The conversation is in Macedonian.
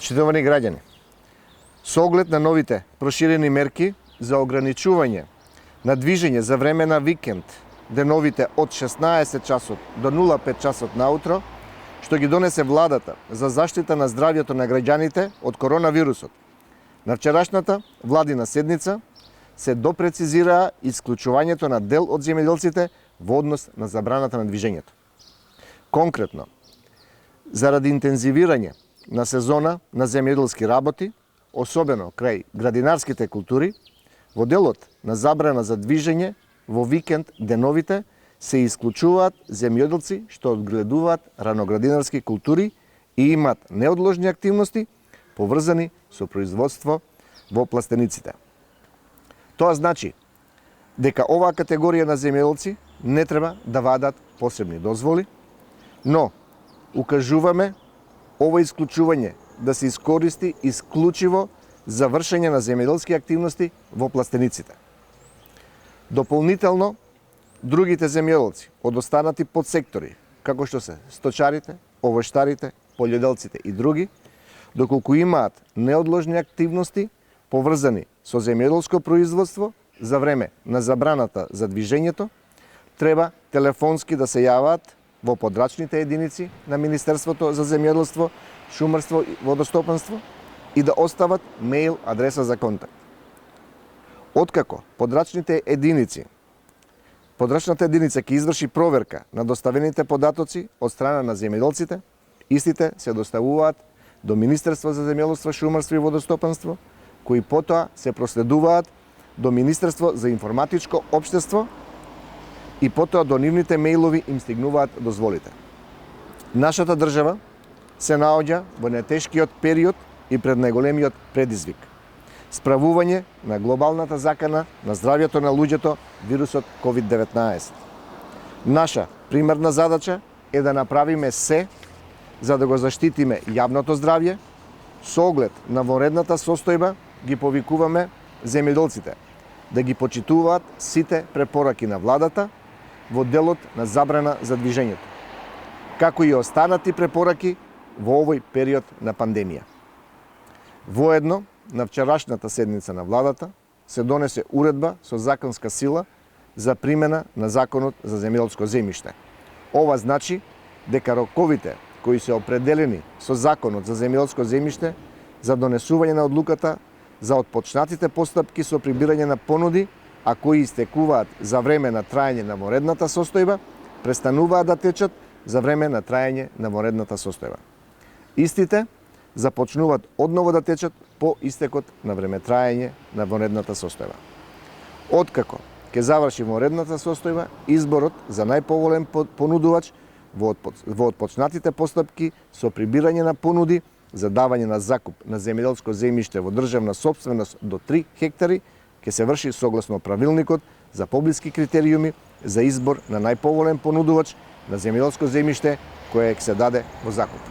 Почитувани граѓани, со оглед на новите проширени мерки за ограничување на движење за време на викенд, деновите од 16 часот до 05 часот наутро, што ги донесе владата за заштита на здравјето на граѓаните од коронавирусот. На вчерашната владина седница се допрецизираа исклучувањето на дел од земјоделците во однос на забраната на движењето. Конкретно, заради интензивирање на сезона на земјоделски работи, особено крај градинарските култури, во делот на забрана за движење во викенд деновите се исклучуваат земјоделци што одгледуваат раноградинарски култури и имаат неодложни активности поврзани со производство во пластениците. Тоа значи дека оваа категорија на земјоделци не треба да вадат посебни дозволи, но укажуваме ова исклучување да се искористи исклучиво за вршење на земјоделски активности во пластениците. Дополнително, другите земјоделци од останати подсектори, како што се сточарите, овоштарите, полјоделците и други, доколку имаат неодложни активности поврзани со земјоделско производство за време на забраната за движењето, треба телефонски да се јаваат во подрачните единици на Министерството за земјоделство, шумарство и водостопанство и да остават мејл адреса за контакт. Откако подрачната единица ќе изврши проверка на доставените податоци од страна на земјоделците, истите се доставуваат до Министерство за земјоделство, шумарство и водостопанство, кои потоа се проследуваат до Министерство за информатичко општество и потоа до нивните мејлови им стигнуваат дозволите. Нашата држава се наоѓа во најтешкиот период и пред најголемиот предизвик – справување на глобалната закана на здравјето на луѓето вирусот COVID-19. Наша примерна задача е да направиме се за да го заштитиме јавното здравје. Со оглед на вонредната состојба ги повикуваме земјоделците да ги почитуваат сите препораки на владата во делот на забрана за движењето, како и останати препораки во овој период на пандемија. Воедно, на вчерашната седница на владата се донесе уредба со законска сила за примена на Законот за земјоделско земјиште. Ова значи дека роковите кои се определени со Законот за земјоделско земјиште за донесување на одлуката за отпочнатите постапки со прибирање на понуди, а кои истекуваат за време на траење на вонредната состојба, престануваат да течат за време на траење на вонредната состојба. Истите започнуваат одново да течат по истекот на време траење на вонредната состојба. Откако ќе заврши вонредната состојба, изборот за најповолен понудувач во отпочнатите постапки со прибирање на понуди за давање на закуп на земјоделско земјиште во државна сопственост до 3 хектари ќе се врши согласно правилникот за поблиски критериуми за избор на најповолен понудувач на земјоделско земјиште кое ќе се даде во закуп.